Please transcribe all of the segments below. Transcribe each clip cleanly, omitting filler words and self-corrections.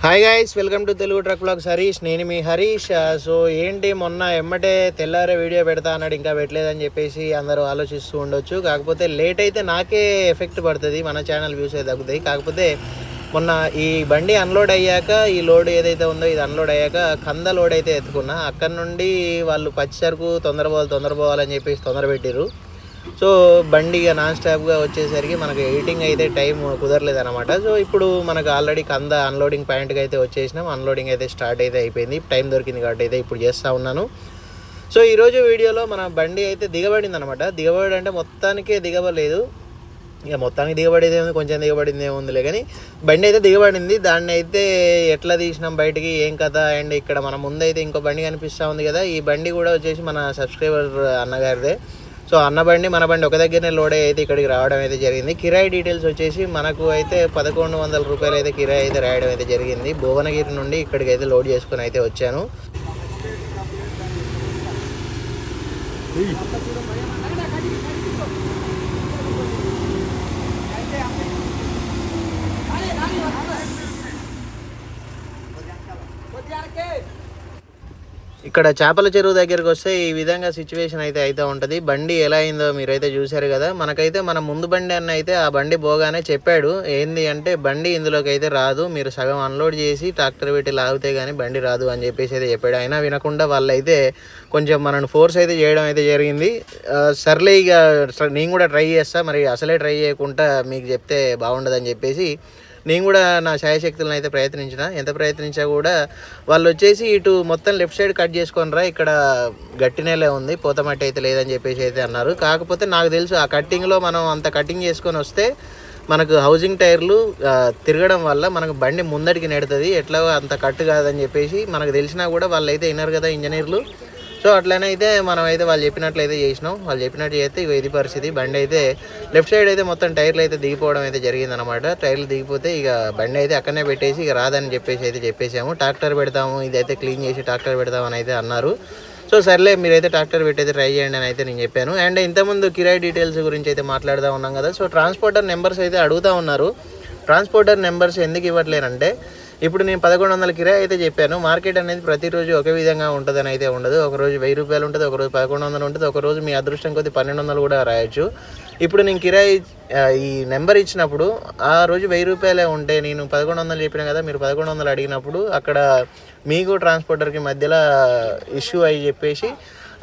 Hi guys, welcome to Telugu truck blogs Harish. నేను మీ Harish. So ఏంటి మొన్న ఎమ్మటే తెల్లారే వీడియో పెడతా అన్నాడు, ఇంకా పెట్టలేదని చెప్పేసి అందరూ ఆలోచిస్తూ ఉండొచ్చు. కాకపోతే లేట్ అయితే నాకే ఎఫెక్ట్ పడుతుంది, మన ఛానల్ వ్యూస్ అయితే తగ్గుతాయి. కాకపోతే మొన్న ఈ బండి అన్లోడ్ అయ్యాక, ఈ లోడ్ ఏదైతే ఉందో ఇది అన్లోడ్ అయ్యాక కంద లోడ్ అయితే ఎత్తుకున్నా. అక్కడ నుండి వాళ్ళు పచ్చి తొందరపోవాలని చెప్పేసి తొందర పెట్టిర్రు. సో బండి ఇక నాన్ స్టాప్గా వచ్చేసరికి మనకు ఎడిటింగ్ అయితే టైం కుదరలేదు అనమాట. సో ఇప్పుడు మనకు ఆల్రెడీ కంద అన్లోడింగ్ పాయింట్కి అయితే వచ్చేసినాం. అన్లోడింగ్ అయితే స్టార్ట్ అయితే అయిపోయింది. టైం దొరికింది కాబట్టి అయితే ఇప్పుడు చేస్తూ ఉన్నాను. సో ఈరోజు వీడియోలో మన బండి అయితే దిగబడింది అనమాట. దిగబడి అంటే మొత్తానికే దిగబడలేదు, ఇక మొత్తానికి దిగబడేది ఏముంది, కొంచెం దిగబడింది ఏముందిలే, కానీ బండి అయితే దిగబడింది. దాన్ని అయితే ఎట్లా తీసినాం బయటికి, ఏం కథ. అండ్ ఇక్కడ మన ముందైతే ఇంకో బండి కనిపిస్తూ ఉంది కదా, ఈ బండి కూడా వచ్చేసి మన సబ్స్క్రైబర్ అన్నగారిదే. సో అన్న బండి మన బండి ఒక దగ్గరనే లోడ్ అయితే ఇక్కడికి రావడం అయితే జరిగింది. కిరాయి డీటెయిల్స్ వచ్చేసి మనకు అయితే 1100 రూపాయలు అయితే కిరాయి అయితే రాయడం అయితే జరిగింది. భువనగిరి నుండి ఇక్కడికి అయితే లోడ్ చేసుకుని అయితే వచ్చాను. ఇక్కడ చేపల చెరువు దగ్గరికి వస్తే ఈ విధంగా సిచ్యువేషన్ అయితే ఉంటుంది. బండి ఎలా అయిందో మీరైతే చూశారు కదా. మనకైతే మన ముందు బండి అన్న అయితే ఆ బండి పోగానే చెప్పాడు, ఏంది అంటే బండి ఇందులోకి అయితే రాదు, మీరు సగం అన్లోడ్ చేసి ట్రాక్టర్ పెట్టి లాగితే కానీ బండి రాదు అని చెప్పేసి అయితే చెప్పాడు. అయినా వినకుండా వాళ్ళైతే కొంచెం మనల్ని ఫోర్స్ అయితే చేయడం అయితే జరిగింది. సర్లే ఇక నేను కూడా ట్రై చేస్తా, మరి అసలే ట్రై చేయకుండా మీకు చెప్తే బాగుండదని చెప్పేసి నేను కూడా నా శాయశక్తులను అయితే ప్రయత్నించిన. ఎంత ప్రయత్నించా కూడా వాళ్ళు వచ్చేసి ఇటు మొత్తం లెఫ్ట్ సైడ్ కట్ చేసుకొని రా, ఇక్కడ గట్టి నేలే ఉంది, పోతమట్టి అయితే లేదని చెప్పేసి అయితే అన్నారు. కాకపోతే నాకు తెలుసు ఆ కట్టింగ్లో మనం అంత కటింగ్ చేసుకొని వస్తే మనకు హౌసింగ్ టైర్లు తిరగడం వల్ల మనకు బండి ముందడికి నెడుతుంది, ఎట్లా అంత కట్టు కాదని చెప్పేసి మనకు తెలిసినా కూడా వాళ్ళు అయితే విన్నారు కదా ఇంజనీర్లు. సో అట్లనే అయితే మనం అయితే వాళ్ళు చెప్పినట్లయితే చేసినాం. వాళ్ళు చెప్పినట్టు చేస్తే ఇక ఇది పరిస్థితి. బండి అయితే లెఫ్ట్ సైడ్ అయితే మొత్తం టైర్లు అయితే దిగిపోవడం అయితే జరిగిందనమాట. టైర్లు దిగిపోతే ఇక బండి అయితే అక్కడనే పెట్టేసి ఇక రాదని చెప్పేసి అయితే చెప్పేసాము. ట్రాక్టర్ పెడతాము, ఇదైతే క్లీన్ చేసి ట్రాక్టర్ పెడతామని అయితే అన్నారు. సో సర్లే మీరైతే ట్రాక్టర్ పెట్టయితే ట్రై చేయండి అని అయితే నేను చెప్పాను. అండ్ ఇంతకుముందు కిరాయి డీటెయిల్స్ గురించి అయితే మాట్లాడుతూ ఉన్నాం కదా. సో ట్రాన్స్పోర్టర్ నెంబర్స్ అయితే అడుగుతూ ఉన్నారు. ట్రాన్స్పోర్టర్ నెంబర్స్ ఎందుకు ఇవ్వట్లేనంటే, ఇప్పుడు నేను 1100 కిరాయి అయితే చెప్పాను. మార్కెట్ అనేది ప్రతిరోజు ఒకే విధంగా ఉంటుందని అయితే ఉండదు. ఒకరోజు 1000 రూపాయలు ఉంటుంది, ఒకరోజు 1100 ఉంటుంది, ఒకరోజు మీ అదృష్టం కొద్ది 1200 కూడా రాయొచ్చు. ఇప్పుడు నేను కిరాయి ఈ నెంబర్ ఇచ్చినప్పుడు ఆ రోజు 1000 రూపాయలే ఉంటే నేను 1100 చెప్పినా కదా, మీరు 1100 అడిగినప్పుడు అక్కడ మీకు ట్రాన్స్పోర్టర్కి మధ్యలో ఇష్యూ అయ్యి చెప్పేసి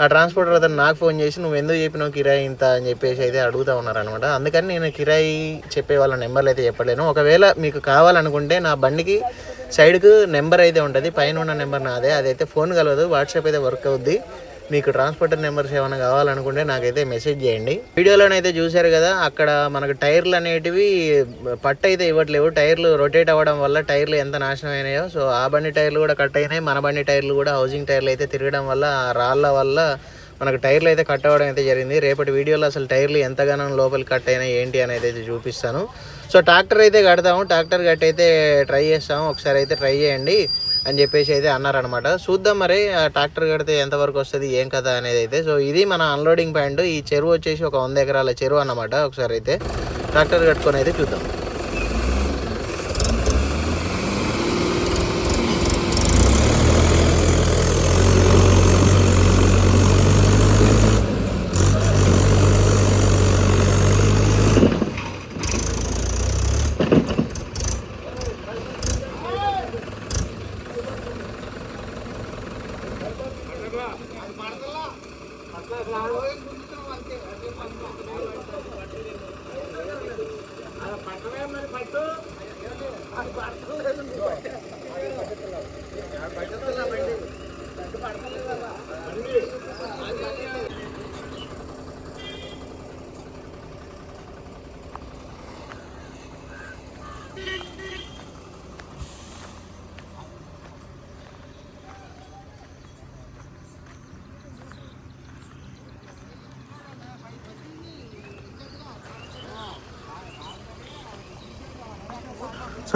ఆ ట్రాన్స్పోర్టర్ అతను నాకు ఫోన్ చేసి నువ్వు ఎందుకు చెప్పినావు కిరాయి ఇంత అని చెప్పేసి అయితే అడుగుతూ ఉన్నారనమాట. అందుకని నేను కిరాయి చెప్పే వాళ్ళ నెంబర్లు అయితే చెప్పలేను. ఒకవేళ మీకు కావాలనుకుంటే నా బండికి సైడ్కు నెంబర్ అయితే ఉంటుంది, పైన ఉన్న నెంబర్ నాదే, అదైతే ఫోన్ కలవదు, వాట్సాప్ అయితే వర్క్ అవుద్ది. మీకు ట్రాన్స్పోర్టర్ నెంబర్స్ ఏమైనా కావాలనుకుంటే నాకైతే మెసేజ్ చేయండి. వీడియోలోనైతే చూశారు కదా, అక్కడ మనకు టైర్లు అనేటివి పట్టు అయితే ఇవ్వట్లేవు. టైర్లు రొటేట్ అవ్వడం వల్ల టైర్లు ఎంత నాశనం అయినాయో, సో ఆ బండి టైర్లు కూడా కట్ అయినాయి. మన బండి టైర్లు కూడా హౌసింగ్ టైర్లు అయితే తిరగడం వల్ల, ఆ రాళ్ళ వల్ల మనకు టైర్లు అయితే కట్ అవ్వడం అయితే జరిగింది. రేపటి వీడియోలో అసలు టైర్లు ఎంతగానో లోపలికి కట్ అయినాయి ఏంటి అనేది అయితే చూపిస్తాను. సో ట్రాక్టర్ అయితే కడతాము, ట్రాక్టర్ కట్ అయితే ట్రై చేస్తాము, ఒకసారి అయితే ట్రై చేయండి అని చెప్పేసి అయితే అన్నారనమాట. చూద్దాం మరి ఆ ట్రాక్టర్ కడితే ఎంతవరకు వస్తుంది, ఏం కదా అనేది అయితే. సో ఇది మన అన్లోడింగ్ పాయింట్. ఈ చెరువు వచ్చేసి ఒక 100 ఎకరాల చెరువు అన్నమాట. ఒకసారి అయితే ట్రాక్టర్ కట్టుకొని అయితే చూద్దాం. పట్టమే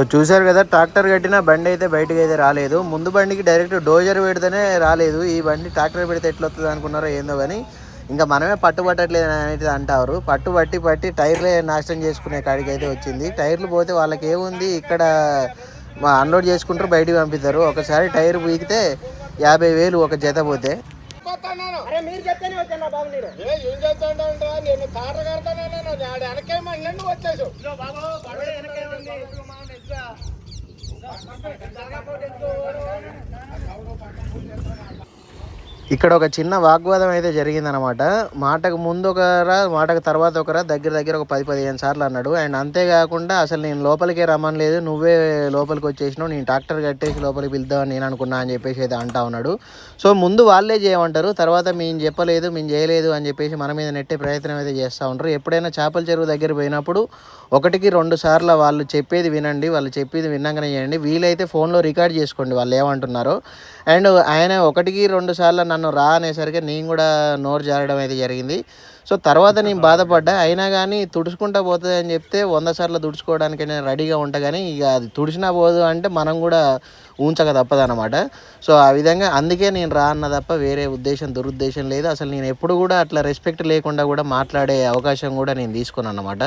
సో చూశారు కదా, ట్రాక్టర్ కట్టిన బండి అయితే బయటకు అయితే రాలేదు. ముందు బండికి డైరెక్ట్ డోజర్ పెడితేనే రాలేదు. ఈ బండి ట్రాక్టర్ పెడితే ఎట్లా వస్తుంది అనుకున్నారో ఏందో కానీ ఇంకా మనమే పట్టుబట్టట్లేదు అనేది అంటారు. పట్టి టైర్లే నాశనం చేసుకునే కాడికి అయితే వచ్చింది. టైర్లు పోతే వాళ్ళకి ఏముంది, ఇక్కడ అన్లోడ్ చేసుకుంటారు, బయటికి పంపిస్తారు. ఒకసారి టైర్ పీకితే 50,000 ఒక జత పోతే. ఇక్కడ ఒక చిన్న వాగ్వాదం అయితే జరిగిందనమాట. మాటకు ముందు ఒకరా, మాటకు తర్వాత ఒకరా, దగ్గర ఒక 10-15 సార్లు అన్నాడు. అండ్ అంతేకాకుండా అసలు నేను లోపలికే రమ్మనలేదు, నువ్వే లోపలికి వచ్చేసినావు, నేను ట్రాక్టర్ కట్టేసి లోపలికి పిలుద్దామని నేను అనుకున్నా అని చెప్పేసి అయితే అంటా ఉన్నాడు. సో ముందు వాళ్ళే చేయమంటారు, తర్వాత మేము చెప్పలేదు, మేము చేయలేదు అని చెప్పేసి మన మీద నెట్టే ప్రయత్నం అయితే చేస్తూ ఉంటారు. ఎప్పుడైనా చేపల చెరువు దగ్గర పోయినప్పుడు 1-2 సార్లు వాళ్ళు చెప్పేది వినండి, వాళ్ళు చెప్పేది విన్నాకనే చేయండి. వీలైతే ఫోన్లో రికార్డ్ చేసుకోండి వాళ్ళు ఏమంటున్నారో. అండ్ ఆయన 1-2 సార్లు నన్ను రా అనేసరికి నేను కూడా నోరు జారడం అయితే జరిగింది. సో తర్వాత నేను బాధపడ్డా, అయినా కానీ తుడుచుకుంటా పోతుంది అని చెప్తే 100 సార్లు తుడుచుకోవడానికి నేను రెడీగా ఉంటా. కానీ ఇక అది తుడిచినా పోదు అంటే మనం కూడా ఊంచక తప్పదన్నమాట. సో ఆ విధంగా అందుకే నేను రా అన్న తప్ప వేరే దురుద్దేశం లేదు. అసలు నేను ఎప్పుడు కూడా అట్లా రెస్పెక్ట్ లేకుండా కూడా మాట్లాడే అవకాశం కూడా నేను తీసుకున్నాను అన్నమాట.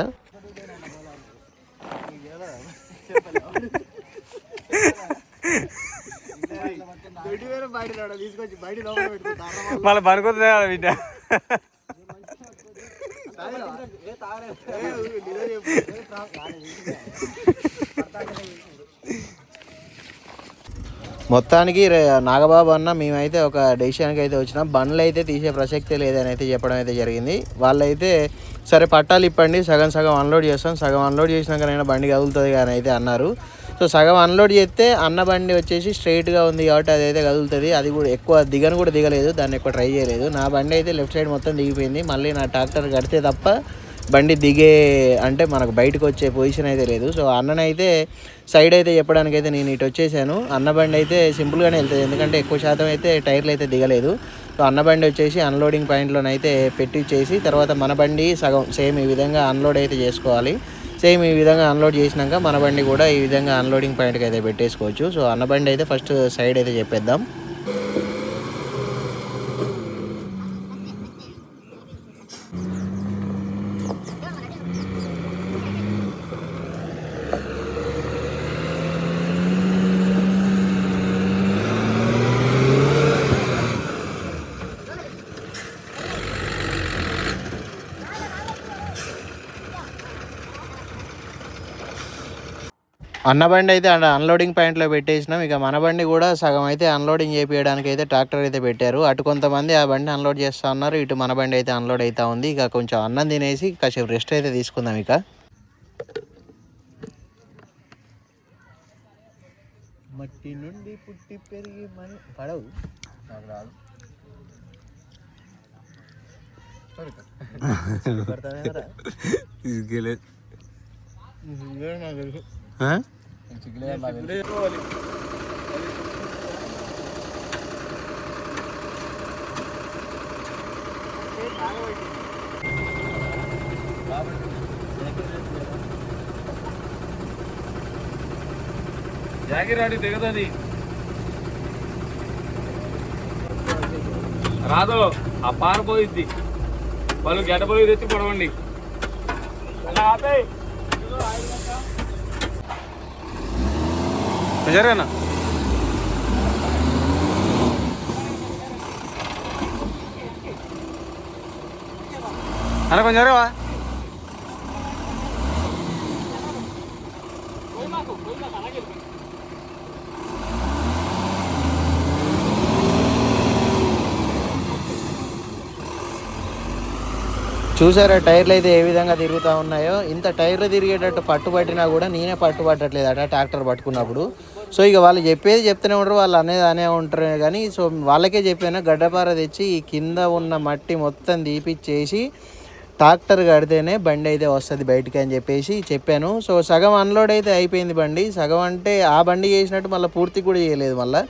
మళ్ళీ పనుకుంటుంది బిడ్డ. మొత్తానికి నాగబాబు అన్న మేమైతే ఒక డెసిషన్కి అయితే వచ్చినాం. బండ్లు అయితే తీసే ప్రసక్తే లేదని అయితే చెప్పడం అయితే జరిగింది. వాళ్ళైతే సరే పట్టాలు ఇప్పండి, సగం అన్లోడ్ చేస్తాం, సగం అన్లోడ్ చేసినాకనైనా బండి కదులుతుంది కానీ అయితే అన్నారు. సో సగం అన్లోడ్ చేస్తే అన్న బండి వచ్చేసి స్ట్రైట్గా ఉంది కాబట్టి అదైతే కదులుతుంది. అది కూడా ఎక్కువ కూడా దిగలేదు, దాన్ని ఎక్కువ ట్రై చేయలేదు. నా బండి అయితే లెఫ్ట్ సైడ్ మొత్తం దిగిపోయింది. మళ్ళీ నా ట్రాక్టర్ కడితే తప్ప బండి దిగే అంటే మనకు బయటకు వచ్చే పొజిషన్ అయితే లేదు. సో అన్ననైతే సైడ్ అయితే చెప్పడానికి అయితే నేను ఇటు వచ్చేసాను. అన్న బండి అయితే సింపుల్గానే వెళ్తుంది, ఎందుకంటే ఎక్కువ శాతం అయితే టైర్లు అయితే దిగలేదు. సో అన్న బండి వచ్చేసి అన్లోడింగ్ పాయింట్లోనైతే పెట్టించేసి తర్వాత మన బండి సగం సేమ్ ఈ విధంగా అన్లోడ్ అయితే చేసుకోవాలి. సేమ్ ఈ విధంగా అన్లోడ్ చేసినాక మన బండి కూడా ఈ విధంగా అన్లోడింగ్ పాయింట్కి అయితే పెట్టేసుకోవచ్చు. సో అన్న బండి అయితే ఫస్ట్ సైడ్ అయితే చెప్పేద్దాం. అన్న బండి అయితే అన్లోడింగ్ పాయింట్లో పెట్టేసినాం. ఇక మన బండి కూడా సగం అయితే అన్లోడింగ్ చేయించడానికి అయితే ట్రాక్టర్ అయితే పెట్టారు. అటు కొంతమంది ఆ బండి అన్లోడ్ చేస్తూ ఉన్నారు, ఇటు మన బండి అయితే అన్లోడ్ అవుతూ ఉంది. ఇక కొంచెం అన్నం తినేసి కాసేపు రెస్ట్ అయితే తీసుకుందాం. ఇక మట్టి నుండి పుట్టి పెరిగి మని పడవు నాకు రాదు. జాగిర్ ఆడి దిగదని రాదు, ఆ పారిపోయిద్ది. వాళ్ళు గడ్డపోయి తెచ్చి పొడవండి. జరగనా అలా కొంచెం జరగవా. చూసారా టైర్లు అయితే ఏ విధంగా తిరుగుతూ ఉన్నాయో. ఇంత టైర్లు తిరిగేటట్టు పట్టుబట్టినా కూడా నేనే పట్టుబట్టట్లేదు అట ట్రాక్టర్ పట్టుకున్నప్పుడు. సో ఇక వాళ్ళు చెప్పేది చెప్తూనే ఉంటారు, వాళ్ళు అనేది అనే ఉంటారు. కానీ సో వాళ్ళకే చెప్పాను, గడ్డపార తెచ్చి ఈ కింద ఉన్న మట్టి మొత్తం తీపిచ్చేసి ట్రాక్టర్ కడితేనే బండి అయితే వస్తుంది బయటికి అని చెప్పేసి చెప్పాను. సో సగం అన్లోడ్ అయితే అయిపోయింది బండి. సగం అంటే ఆ బండి చేసినట్టు మళ్ళీ పూర్తి కూడా చేయలేదు. మళ్ళీ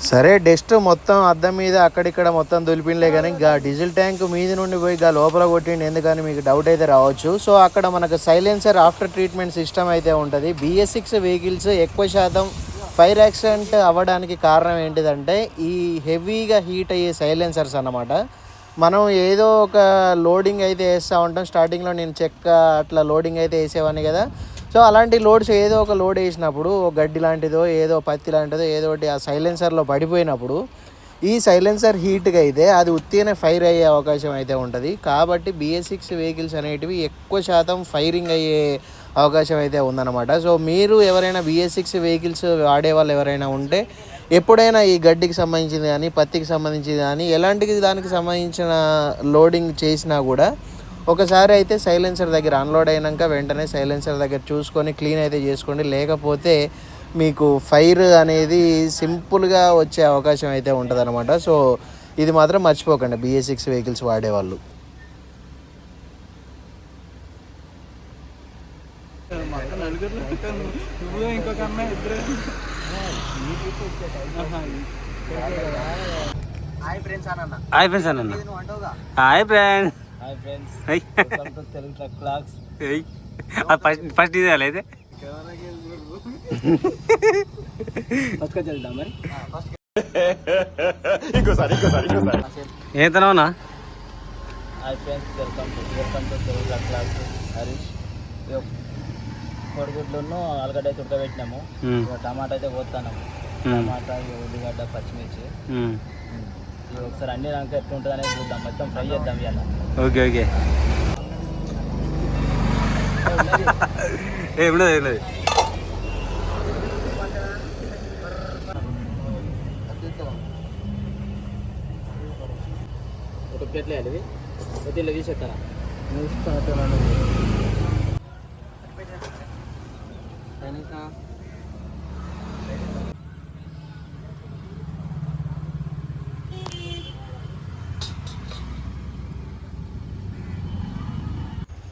సరే డస్ట్ మొత్తం అద్దం మీద అక్కడిక్కడ మొత్తం దులిపినలే కానీ గా డీజిల్ ట్యాంక్ మీద నుండి పోయి గా లోపల కొట్టిండి ఎందుకని మీకు డౌట్ అయితే రావచ్చు. సో అక్కడ మనకు సైలెన్సర్ ఆఫ్టర్ ట్రీట్మెంట్ సిస్టమ్ అయితే ఉంటుంది. BS6 వెహికల్స్ ఎక్కువ శాతం ఫైర్ యాక్సిడెంట్ అవ్వడానికి కారణం ఏంటిదంటే ఈ హెవీగా హీట్ అయ్యే సైలెన్సర్స్ అన్నమాట. మనం ఏదో ఒక లోడింగ్ అయితే వేస్తూ ఉంటాం. స్టార్టింగ్లో నేను చెక్క అట్లా లోడింగ్ అయితే వేసేవాడిని కదా. సో అలాంటి లోడ్స్ ఏదో ఒక లోడ్ వేసినప్పుడు గడ్డి లాంటిదో ఏదో పత్తి లాంటిదో ఏదో ఒకటి ఆ సైలెన్సర్లో పడిపోయినప్పుడు ఈ సైలెన్సర్ హీట్గా అయితే అది ఉత్తిగానే ఫైర్ అయ్యే అవకాశం అయితే ఉంటుంది. కాబట్టి BS6 వెహికల్స్ అనేటివి ఎక్కువ శాతం ఫైరింగ్ అయ్యే అవకాశం అయితే ఉందన్నమాట. సో మీరు ఎవరైనా BS6 వెహికల్స్ వాడే వాళ్ళు ఎవరైనా ఉంటే ఎప్పుడైనా ఈ గడ్డికి సంబంధించింది కానీ పత్తికి సంబంధించింది కానీ ఎలాంటి దానికి సంబంధించిన లోడింగ్ చేసినా కూడా ఒకసారి అయితే సైలెన్సర్ దగ్గర అన్లోడ్ అయినాక వెంటనే సైలెన్సర్ దగ్గర చూసుకొని క్లీన్ అయితే చేసుకోండి. లేకపోతే మీకు ఫైర్ అనేది సింపుల్గా వచ్చే అవకాశం అయితే ఉంటుంది అనమాట. సో ఇది మాత్రం మర్చిపోకండి BS6 వెహికల్స్ వాడేవాళ్ళు. హాయ్ ఫ్రెండ్స్ అన్న. హాయ్ ఫ్రెండ్స్ అన్న. Hi friends. Hi friends, hi welcome to Telugu truck blogs. Hi first ఇది అలా అయితే ఫస్ట్ గా వెళ్దాం మరి. ఏం తినవనా? Hi friends, welcome to Telugu truck blogs. Harish, కోడిగుడ్లను ఆలుగడ్డ అయితే ఉడకబెట్టినాము. టమాటా అయితే పోతున్నాము. టమాటా, ఉల్లిగడ్డ, పచ్చిమిర్చి ఒకసారి అన్ని రంక ఎట్లా ఉంటుంది అనేది చూద్దాం. మొత్తం ఫ్రై చేద్దాం ఇవాళ. Okay okay. ఏమిలేదు ఒక ప్లేట్లో వేయాలి. కొద్దిగా తీసేస్తారా?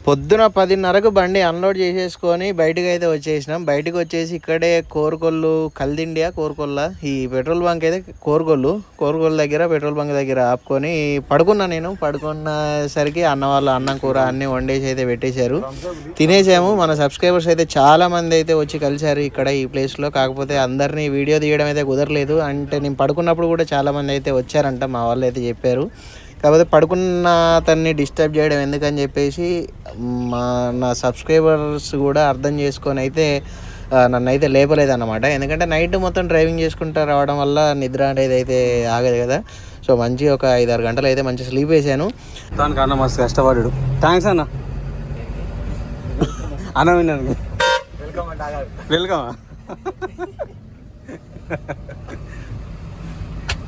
పొద్దున 10:30కు బండి అన్లోడ్ చేసేసుకొని బయటకు అయితే వచ్చేసినాం. బయటకు వచ్చేసి ఇక్కడే కోరుకొల్లు కల్దిండియా కోరుకొల్ల ఈ పెట్రోల్ బంక్ అయితే కోరుకొల్లు దగ్గర పెట్రోల్ బంక్ దగ్గర ఆపుకొని పడుకున్నా. నేను పడుకున్నసరికి అన్న వాళ్ళు అన్నం కూర అన్నీ వండేసి అయితే పెట్టేశారు. తినేసాము. మన సబ్స్క్రైబర్స్ అయితే చాలా మంది అయితే వచ్చి కలిశారు ఇక్కడ ఈ ప్లేస్లో. కాకపోతే అందరినీ వీడియో తీయడం అయితే కుదరలేదు. అంటే నేను పడుకున్నప్పుడు కూడా చాలా మంది అయితే వచ్చారంట మా వాళ్ళు అయితే చెప్పారు. కాకపోతే పడుకున్న అతన్ని డిస్టర్బ్ చేయడం ఎందుకని చెప్పేసి నా సబ్స్క్రైబర్స్ కూడా అర్థం చేసుకొని అయితే నన్ను అయితే లేపలేదన్నమాట. ఎందుకంటే నైట్ మొత్తం డ్రైవింగ్ చేసుకుంటూ రావడం వల్ల నిద్ర అనేది అయితే ఆగదు కదా. సో మంచి ఒక 5-6 గంటలు అయితే మంచి స్లీప్ వేసాను. దానికి అన్న మస్తు కష్టపడ్డాడు. థ్యాంక్స్ అన్న. అన్న విన్నాను. వెల్కమ్.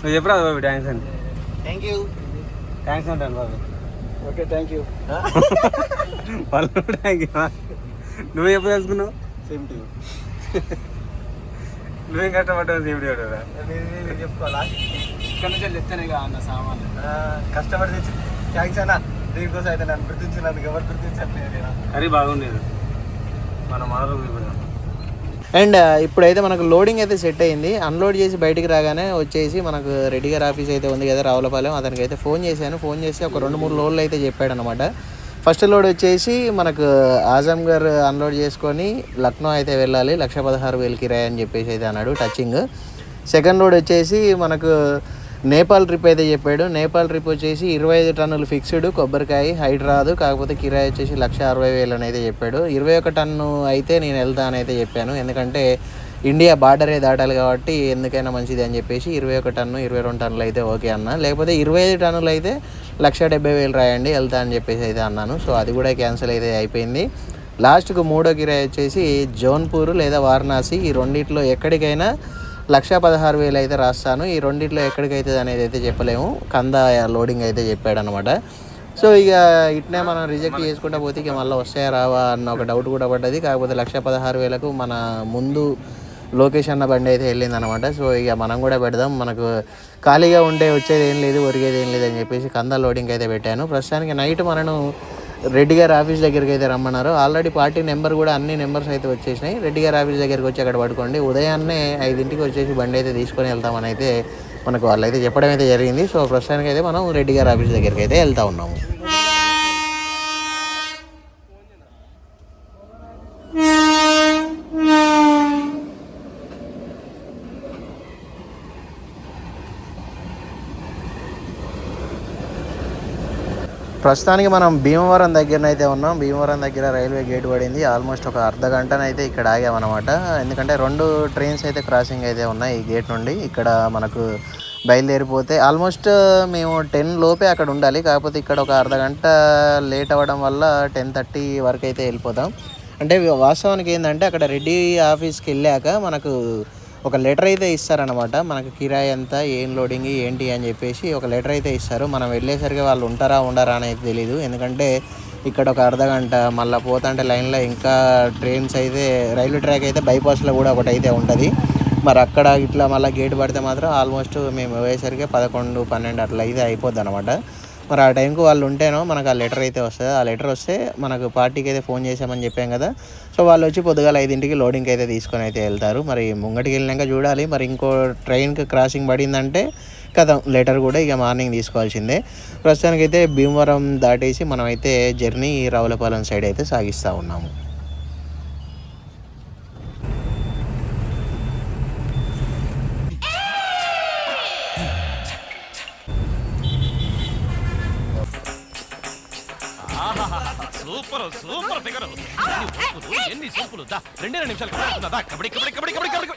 నువ్వు చెప్పరా బాబు థ్యాంక్స్ అండి. Thank you. థ్యాంక్స్ అంటాను బాబు. Okay thank you. వాళ్ళు థ్యాంక్ యూ. నువ్వు ఎప్పుడు తెలుసుకున్నావు? సేమ్ టు నువ్వేం కష్టపడ్డావు? సేమ్ చెప్పుకోవాలా? ఇక్కడ నుంచి చెప్తానే అన్న సామాన్లు కష్టపడి తెచ్చి థ్యాంక్స్ అన్న. దీనికోసం అయితే నన్ను గుర్తించినందుకు ఎవరు గుర్తించట్లేదు. అది బాగుండేది మన మనలో చూపెడదాం. అండ్ ఇప్పుడైతే మనకు లోడింగ్ అయితే సెట్ అయింది. అన్లోడ్ చేసి బయటికి రాగానే వచ్చేసి మనకు రెడ్డి గారి ఆఫీస్ అయితే ఉంది కదా రావులపాలెం, అతనికి అయితే ఫోన్ చేశాను. ఫోన్ చేసి ఒక 2-3 లోడ్లు అయితే చెప్పాడు అనమాట. ఫస్ట్ లోడ్ వచ్చేసి మనకు ఆజం గారు అన్లోడ్ చేసుకొని లక్నో అయితే వెళ్ళాలి, 1,16,000 కిరాయి అని చెప్పేసి అయితే అన్నాడు టచింగ్. సెకండ్ లోడ్ వచ్చేసి మనకు నేపాల్ ట్రిప్ అయితే చెప్పాడు. నేపాల్ ట్రిప్ వచ్చేసి 25 టన్నులు ఫిక్స్డ్ కొబ్బరికాయ, హైట్ రాదు, కాకపోతే కిరాయి వచ్చేసి 1,60,000 అని అయితే చెప్పాడు. 21 టన్ను అయితే నేను వెళ్తా అని అయితే చెప్పాను, ఎందుకంటే ఇండియా బార్డరే దాటాలి కాబట్టి ఎందుకైనా మంచిది అని చెప్పేసి 21 టన్ను 22 టన్నులు అయితే ఓకే అన్న. లేకపోతే 25 టన్నులు అయితే 1,70,000 రాయండి వెళ్తా అని చెప్పేసి అయితే అన్నాను. సో అది కూడా క్యాన్సిల్ అయితే అయిపోయింది. లాస్ట్కు 3వ కిరాయి వచ్చేసి జోన్పూర్ లేదా వారణాసి, ఈ రెండిట్లో ఎక్కడికైనా 1,16,000 అయితే రాస్తాను. ఈ రెండిట్లో ఎక్కడికైతే అనేది అయితే చెప్పలేము. కంద లోడింగ్ అయితే చెప్పాడు అనమాట. సో ఇక ఇట్నే మనం రిజెక్ట్ చేసుకుంటా పోతే ఇక మళ్ళీ వస్తాయా రావా అన్న ఒక డౌట్ కూడా పడ్డది. కాకపోతే 1,16,000కు మన ముందు లొకేషన్ అన్న బండి అయితే వెళ్ళింది అనమాట. సో ఇక మనం కూడా పెడదాం, మనకు ఖాళీగా ఉంటే వచ్చేది ఏం లేదు ఒరిగేది ఏం లేదు అని చెప్పేసి కంద లోడింగ్ అయితే పెట్టాను. ప్రస్తుతానికి నైట్ మనను రెడ్డి గారి ఆఫీస్ దగ్గరికి అయితే రమ్మన్నారు. ఆల్రెడీ పార్టీ నెంబర్ కూడా అన్ని నెంబర్స్ అయితే వచ్చేసినాయి. రెడ్డి గారి ఆఫీస్ దగ్గరికి వచ్చి అక్కడ పడుకోండి, ఉదయాన్నే 5ంటికి వచ్చేసి బండి అయితే తీసుకొని వెళ్తామని అయితే మనకు వాళ్ళు అయితే చెప్పడం అయితే జరిగింది. సో ప్రస్తుతానికి అయితే మనం రెడ్డి గారి ఆఫీస్ దగ్గరికి అయితే వెళ్తూ ఉన్నాము. ప్రస్తుతానికి మనం భీమవరం దగ్గరనైతే ఉన్నాం. భీమవరం దగ్గర రైల్వే గేట్ పడింది. ఆల్మోస్ట్ ఒక అర్ధ గంటనైతే ఇక్కడ ఆగామన్నమాట. ఎందుకంటే 2 ట్రైన్స్ అయితే క్రాసింగ్ అయితే ఉన్నాయి ఈ గేట్ నుండి. ఇక్కడ మనకు బయలుదేరిపోతే ఆల్మోస్ట్ మేము 10 లోపే అక్కడ ఉండాలి. కాకపోతే ఇక్కడ ఒక అర్ధ గంట లేట్ అవ్వడం వల్ల 10:30 వరకు అయితే వెళ్ళిపోతాం. అంటే వాస్తవానికి ఏంటంటే అక్కడ రెడ్డి ఆఫీస్కి వెళ్ళాక మనకు ఒక లెటర్ అయితే ఇస్తారనమాట. మనకు కిరాయి ఎంత, ఏం లోడింగ్ ఏంటి అని చెప్పేసి ఒక లెటర్ అయితే ఇస్తారు. మనం వెళ్ళేసరికి వాళ్ళు ఉంటారా ఉండరా అని అయితే తెలీదు. ఎందుకంటే ఇక్కడ ఒక అర్ధ గంట మళ్ళీ పోతుంటే లైన్లో ఇంకా ట్రైన్స్ అయితే రైల్వే ట్రాక్ అయితే బైపాస్లో కూడా ఒకటి అయితే ఉంటుంది. మరి అక్కడ ఇట్లా మళ్ళీ గేట్ పడితే మాత్రం ఆల్మోస్ట్ మేము పోయేసరికి 11, 12 అట్లా అయితే అయిపోద్ది అనమాట. మరి ఆ టైంకి వాళ్ళు ఉంటేనో మనకు ఆ లెటర్ అయితే వస్తుంది. ఆ లెటర్ వస్తే మనకు పార్టీకి అయితే ఫోన్ చేసామని చెప్పాం కదా. సో వాళ్ళు వచ్చి పొద్దుగాల 5ంటికి లోడింగ్కి అయితే తీసుకొని అయితే వెళ్తారు. మరి ముంగటికి వెళ్ళినాక చూడాలి. మరి ఇంకో ట్రైన్కి క్రాసింగ్ పడిందంటే కదా లెటర్ కూడా ఇక మార్నింగ్ తీసుకోవాల్సిందే. ప్రస్తుతానికైతే భీమవరం దాటేసి మనమైతే జర్నీ రావులపాలెం సైడ్ అయితే సాగిస్తూ ఉన్నాము. Super super figure. ఎన్ని సూపులు 2 నిమిషాలు కబడ్డీ కబడ్డీ కబడ్డీ కబడ్డీ కబడ్డీ